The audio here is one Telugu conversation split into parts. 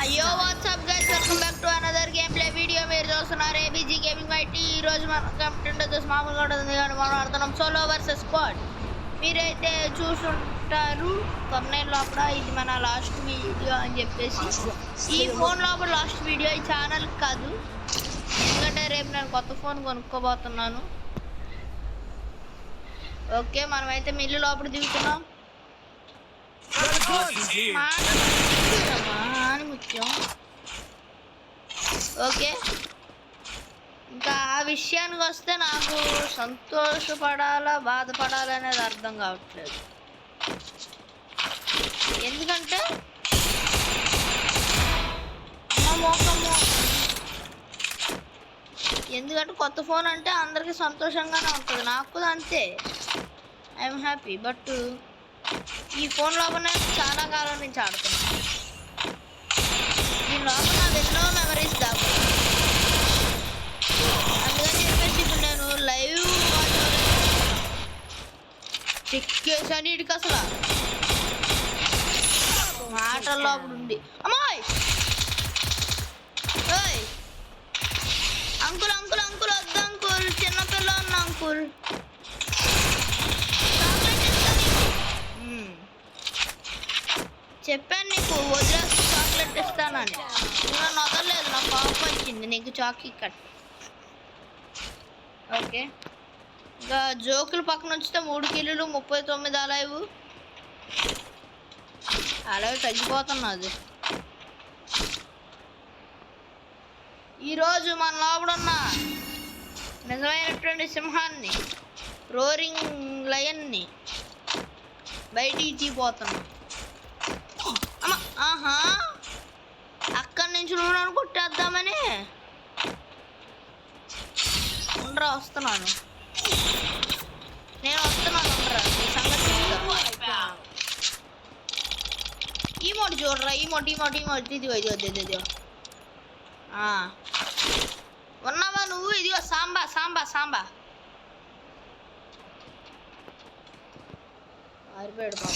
అయ్యో WhatsApp guys, welcome back to another game play video. మీరు చూస్తున్నారు ఏబీజీ గేమింగ్ వైటీ. ఈ రోజు మనం కంటెంట్ వచ్చేసి మామూలుగా ఉంటుంది కానీ మనం ఆడుతున్నాం సోలో వర్సెస్ స్క్వాడ్. మీరైతే చూసుంటారు thumbnail లోపల ఇది మన లాస్ట్ వీడియో అని చెప్పేసి. ఈ ఫోన్ లోపల లాస్ట్ వీడియో, ఈ ఛానల్ కాదు, ఎందుకంటే రేపు నేను కొత్త ఫోన్ కొనుక్కోబోతున్నాను. ఓకే, మనమైతే మిల్లు లోపల దిగుతున్నాం. ముఖ్యం. ఓకే, ఇంకా ఆ విషయానికి వస్తే నాకు సంతోషపడాలా బాధపడాలా అనేది అర్థం కావట్లేదు. ఎందుకంటే కొత్త ఫోన్ అంటే అందరికీ సంతోషంగానే ఉంటుంది, నాకు కూడా అంతే. I'm happy. బట్ ఈ ఫోన్ లోపల చాలా కాలం నుంచి ఆడుతున్నాను. దీని లోపల నాకు ఎన్నో మెమరీస్ దాకా. అందుకని చెప్పేసి ఇప్పుడు నేను లైవ్ చెక్ చేశాను. ఇటుకి అసలు మాటల లోపల ఉండి అమ్మాయి అంకుల్ అంకుల్ అంకుల్ వద్దు అంకుల్, చిన్నపిల్ల ఉన్న అంకుల్. చెప్పాను నీకు వదిలేసి చాక్లెట్ ఇస్తానని, నన్ను వదలలేదు. నా పాప వచ్చింది నీకు చాకీ కట్. ఓకే, ఇంకా జోకులు పక్కన వచ్చితే 3 కిలోలు 39 అలైవ్ తగ్గిపోతున్నది. ఈరోజు మన లోపడున్న నిజమైనటువంటి సింహాన్ని, రోరింగ్ లయన్ని బయటికి తీపోతున్నాం. ఆహా, అక్కడి నుంచి నూనె కొట్టేద్దామని ఉండరా, వస్తున్నాను నేను, వస్తున్నాను ఉండరా. ఈ సంగతి ఈ మోటి చూడరా, ఈ మోటి ఇదిగో ఉన్నావా నువ్వు? ఇదిగో సాంబా సాంబా సాంబా ఆరిపోయాడు పాప.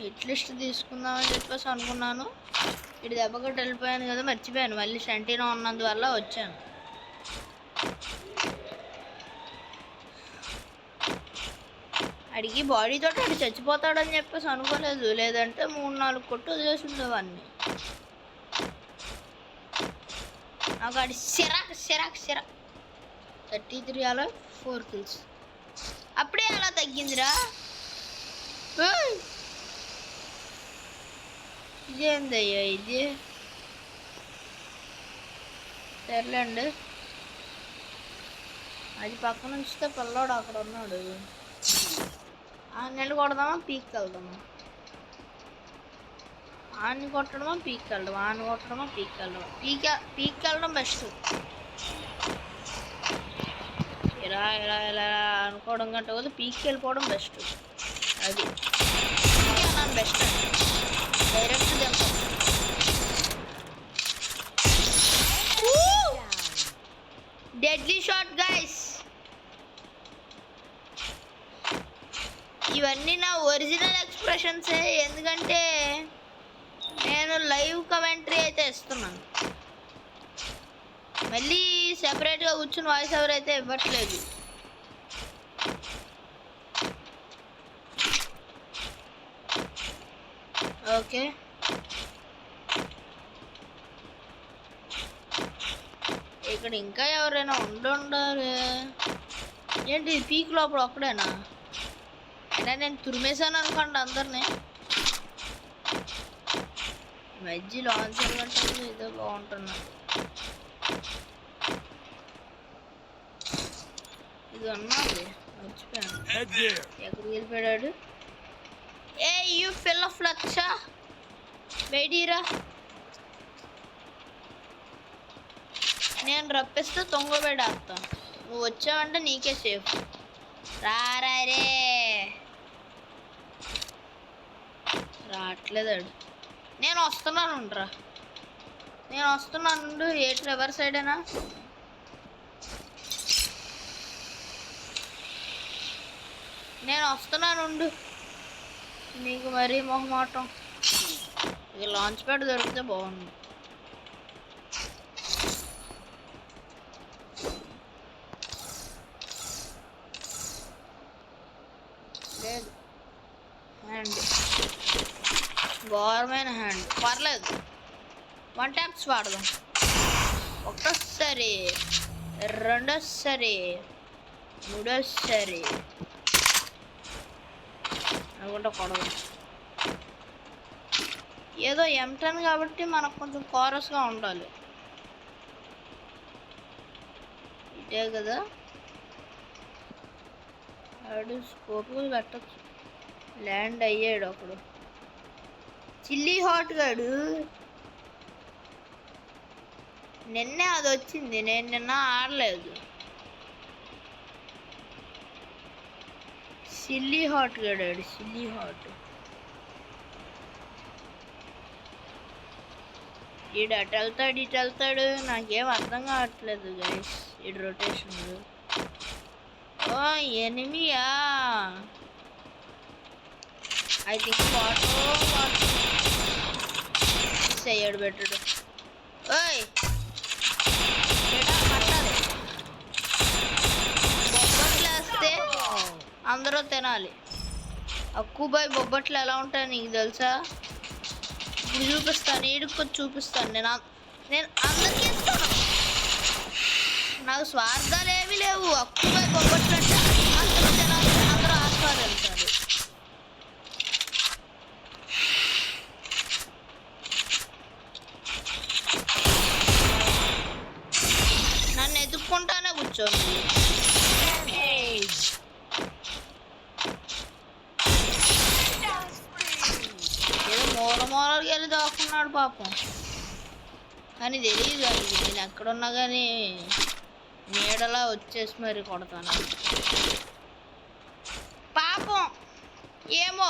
హిట్ లిస్ట్ తీసుకుందామని చెప్పేసి అనుకున్నాను. ఇటు దెబ్బకొట్టి వెళ్ళిపోయాను కదా, మర్చిపోయాను. మళ్ళీ సెంటీనో ఉన్నందువల్ల వచ్చాను. అడిగి బాడీతో అడి చచ్చిపోతాడని చెప్పేసి అనుకోలేదు, లేదంటే 3-4 కొట్టు వదిలేసి ఉండేవాడిని. నాకు అడి సిరాక్ 33 అలా 4 kills. అప్పుడే అలా తగ్గిందిరా. ఇదేందయ్యా ఇది? సర్లేండి, అది పక్కన ఉంచితే పిల్లోడు అక్కడ ఉన్నాడు. ఆన్ని కొడదామా పీక్కి వెళ్దామా? ఆన్ని కొట్టడమా పీక్కి వెళ్ళడం, ఆన్ని కొట్టడమా పీక్కి వెళ్ళడం? పీక్కి వెళ్ళడం బెస్ట్. ఇలా ఇలా ఇలా అనుకోవడం కంటే కూడా పీక్కి వెళ్ళిపోవడం బెస్ట్. అది అన్నాను బెస్ట్ అండి. Direct deadly shot guys. ఇవన్నీ నా ఒరిజినల్ ఎక్స్ప్రెషన్సే, ఎందుకంటే నేను లైవ్ కమెంటరీ అయితే ఇస్తున్నాను. మళ్ళీ సెపరేట్గా కూర్చుని వాయిస్ ఓవర్ అయితే ఇవ్వట్లేదు. ఓకే, ఇక్కడ ఇంకా ఎవరైనా ఉండాలి. ఏంటి పీక్ లోపల ఒక్కడేనా? అయినా నేను తురిమేశాను అనుకోండి అందరినీ. వెజ్ లాంచర్ కంటే ఏదో బాగుంటున్నది. ఇది ఉన్నది మర్చిపోయాను. ఎక్కడికి వెళ్ళిపోయాడు? ఏ యూ పిల్ల ఫ్లక్ష బయటిరా. నేను రప్పిస్తే తొంగబెడేస్తా. నువ్వు వచ్చావంటే నీకే సేఫ్. రారే రావట్లేదాడు. నేను వస్తున్నాను ఉండరా, నేను వస్తున్నాను. ఏటి రివర్ సైడేనా? నేను వస్తున్నాను. నీకు మరీ మొహమాటం. ఇక లాంచ్ ప్యాడ్ దొరికితే బాగుంది. లేదు హ్యాండ్, గవర్నమెంట్ హ్యాండ్ పర్లేదు. 1 ట్యాప్స్ వాడదాం. ఒకటోసారి, రెండోసారి, మూడోసారి అనుకుంటా కొడదాం. ఏదో M10 కాబట్టి మనకు కొంచెం కోరస్గా ఉండాలి. ఇదే కదా ఆడు స్కోప్లు పెట్టచ్చు. ల్యాండ్ అయ్యాడు ఒకడు, చిల్లీ హాట్ గాడు. నిన్నే అది వచ్చింది, నేను నిన్న ఆడలేదు. సిల్లీ హాట్ గడాడు, సిల్లీ హాట్. ఈడు అటు వెళ్తాడు, ఇటు వెళ్తాడు, నాకేం అర్థం కావట్లేదు గైస్ ఈడు రొటేషన్లు. ఓ ఎనిమియా, ఐ థింక్ మిస్ అయ్యాడు పెట్టాడు. ఓయ్ పట్టాలి, బొబ్బట్లు వేస్తే అందరూ తినాలి. అక్కుబాయ్ బొబ్బట్లు ఎలా ఉంటాయి నీకు తెలుసా? ఇప్పుడు చూపిస్తాను, ఈడుకొచ్చి చూపిస్తాను. నేను అందరికీ ఇస్తాను, నాకు స్వార్థాలు ఏమీ లేవు. అక్కుబాయ్ బొబ్బట్లు అంటే అందరూ తినాలి, అందరూ ఆస్వాదించాలి. నన్ను ఎదుక్కుంటానే కూర్చోండి. మూలకి వెళ్ళి దాక్కున్నాడు పాపం, కానీ తెలియదు అది. నేను ఎక్కడున్నా కానీ నీడలా వచ్చేసి మరి కొడతాను పాపం. ఏమో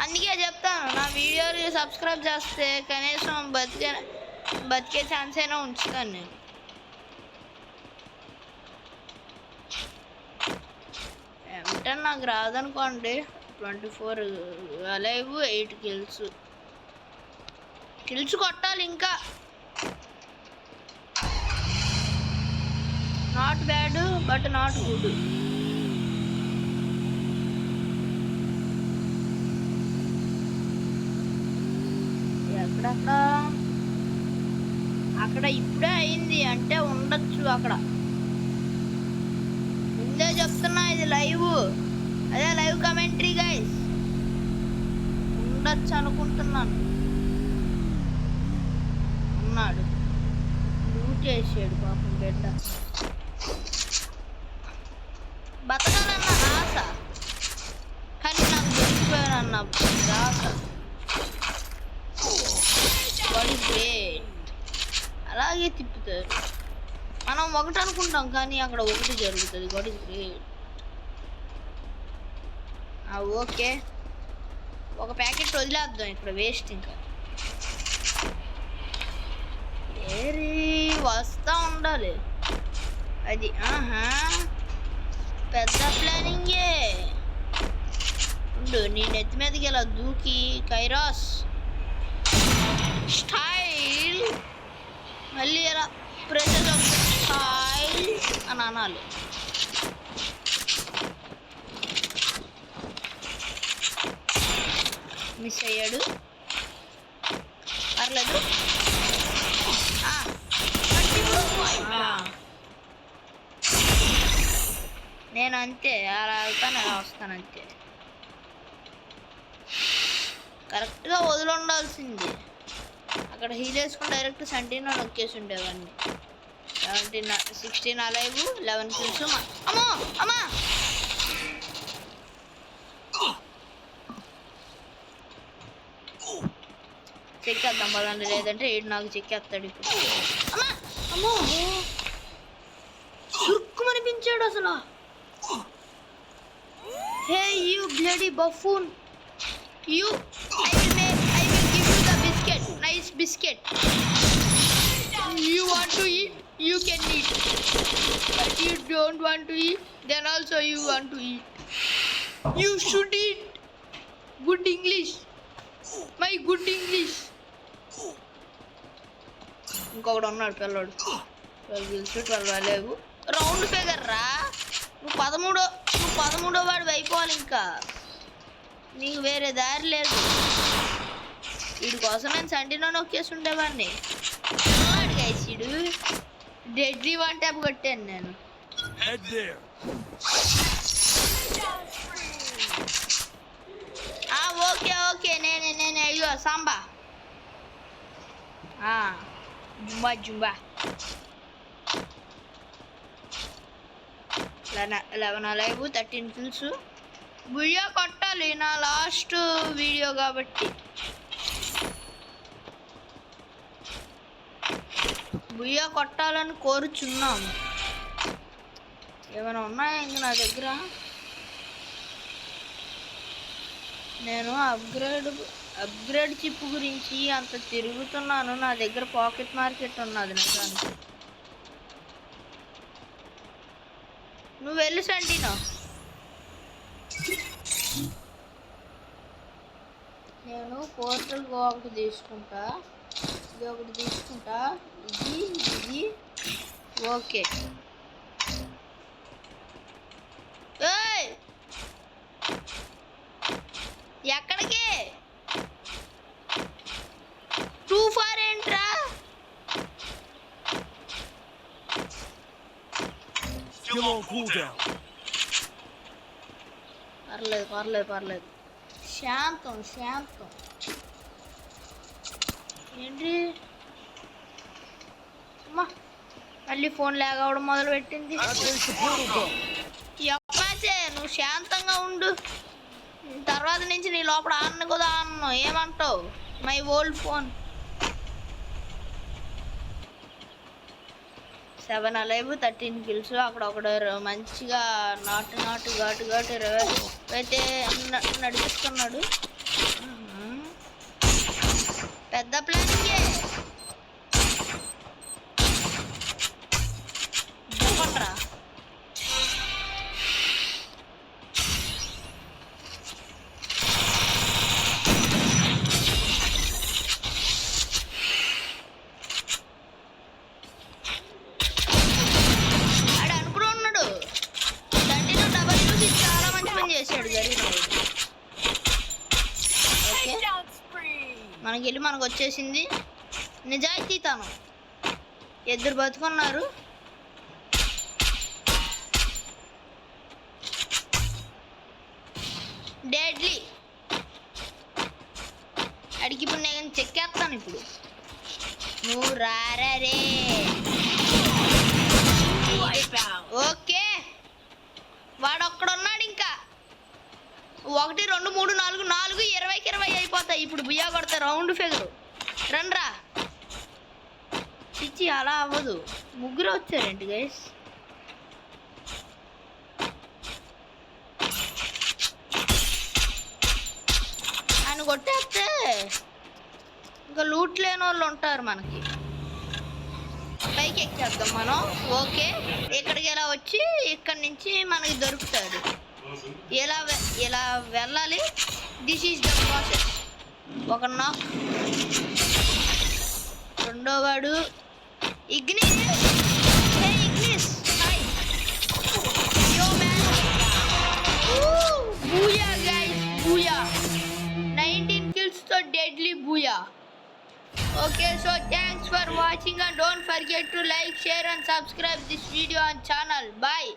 అందుకే చెప్తాను, నా వీడియోని సబ్స్క్రైబ్ చేస్తే కనీసం బతికే ఛాన్స్ అయినా ఉంచుతాను నేను. ఏమిటని నాకు రాదనుకోండి. 24 అలైవ్, 8 కిల్స్ కొట్టాలి ఇంకా. Not bad but not good. అక్కడ ఇప్పుడే అయింది అంటే ఉండొచ్చు. అక్కడ ముందే చెప్తున్నా, ఇది లైవ్, అదే లైవ్ కమెంటరీ గైస్. ఉండొచ్చు అనుకుంటున్నాను. ఉన్నాడు, లూట్ చేసాడు పాపం బిడ్డ. బతకాలన్న ఆశ, కానీ నాకు దొరికిపోయానన్న ఆశ. Body great. అలాగే తిప్పుతారు. మనం ఒకటి అనుకుంటాం కానీ అక్కడ ఒకటి జరుగుతుంది. Body great. ఓకే, ఒక ప్యాకెట్ వదిలేద్దాం ఇక్కడ, వేస్ట్. ఇంకా ఏరి వస్తా ఉండాలి అది. పెద్ద ప్లానింగే. ఉండు, నీ నెత్తి మీదకి ఇలా దూకి కైరాస్ స్టైల్ మళ్ళీ ఎలా ప్రెషర్ స్టైల్ అని అనాలి. మిస్ అయ్యాడు, పర్లేదు. నేను అంతే, అలా వెళ్తాను, అలా వస్తాను అంతే. కరెక్ట్గా వదిలి ఉండాల్సింది. అక్కడ హీల్ వేసుకుని డైరెక్ట్ 17 నొక్కేసి ఉండేవాడిని. 16 అలైవ్, 11 కిల్స్. అమ్మో అమ్మా, చెక్కేద్దాం పదండి, లేదంటే ఈడు నాకు చెక్కేస్తాడు ఇప్పుడు. అమ్మా అమ్మో, సురుక్కుమనిపించాడు అసలు. Hey you bloody buffoon, you I will give you the biscuit, nice biscuit. You want to eat, you can eat, but you don't want to eat, then also you want to eat. You should eat. Good English, my good English. ఇంకొకడు ఉన్నాడు పిల్లడు. 12 కిల్స్ 12 లేవు. రౌండ్ ఫిగర్ రా. నువ్వు 13వ వాడు అయిపోవాలి. ఇంకా నీకు వేరే దారి లేదు. వీడి కోసం నేను సండినో నొక్కేసి ఉండేవాడిని. అడిగాడు డెడ్లీ 1 ట్యాప్ కొట్టాను నేను. ఓకే నేను అయ్యో సాంబా జుంబా 11 లైవ్ 13 కిల్స్. బుయ్యా కొట్టాలి నా లాస్ట్ వీడియో కాబట్టి. బుయ్యా కొట్టాలని కోరుచున్నాము. ఏమైనా ఉన్నాయా ఇంక నా దగ్గర? నేను అప్గ్రేడ్ చిప్ గురించి అంత తిరుగుతున్నాను. నా దగ్గర పాకెట్ మార్కెట్ ఉన్నది నిజానికి. నువ్వు వెళ్ళు సంటినో. నేను పోర్టల్ ఒకటి తీసుకుంటా, ఇది ఒకటి తీసుకుంటా. ఇది ఓకే. ఎక్కడికి 2-4 ఏంట్రా? పర్లేదు. శాంతం ఏంటి అమ్మా, మళ్ళీ ఫోన్ లాగ్ అవ్వడం మొదలు పెట్టింది. ఎప్పాచే నువ్వు శాంతంగా ఉండు. తర్వాత నుంచి నీ లోపల ఆన్న కూడా ఆన్ను. ఏమంటావు? My old phone 7 live 13 kills. అక్కడ ఒకడు మంచిగా నాటు ఘాటు అయితే నడిపిస్తున్నాడు. పెద్ద ప్లాన్కే చెప్పండ్రా. మనకు వచ్చేసింది నిజాయితీ తను. ఇద్దరు బతుకున్నారు. డెడ్లీ అడిగి ఇప్పుడు నేను చెక్కేస్తాను. ఇప్పుడు నువ్వు రారే. ఓకే వాడొక్కడున్నాడు. ఇంకా 1 2 3 4 20కి 20 అయిపోతాయి. ఇప్పుడు బుయ్యా కొడతా రౌండ్ ఫిగర్. రండ్రా. చిచ్చి అలా అవ్వదు. ముగ్గురు వచ్చారేంటి గైస్? ఆయన కొట్టేస్తే ఇంకా లూట్ లేని వాళ్ళు ఉంటారు మనకి. పైకి ఎక్కేద్దాం మనం. ఓకే ఇక్కడికి ఎలా వచ్చి ఇక్కడి నుంచి మనకి దొరుకుతాడు. ఎలా వెళ్ళాలి? This is the process. ఒక నాక్. రెండో వాడు Ignis. Booyah guys, Booyah. 19 kills తో deadly Booyah. Okay, so thanks for watching and don't forget to like, share and subscribe this video on channel. Bye.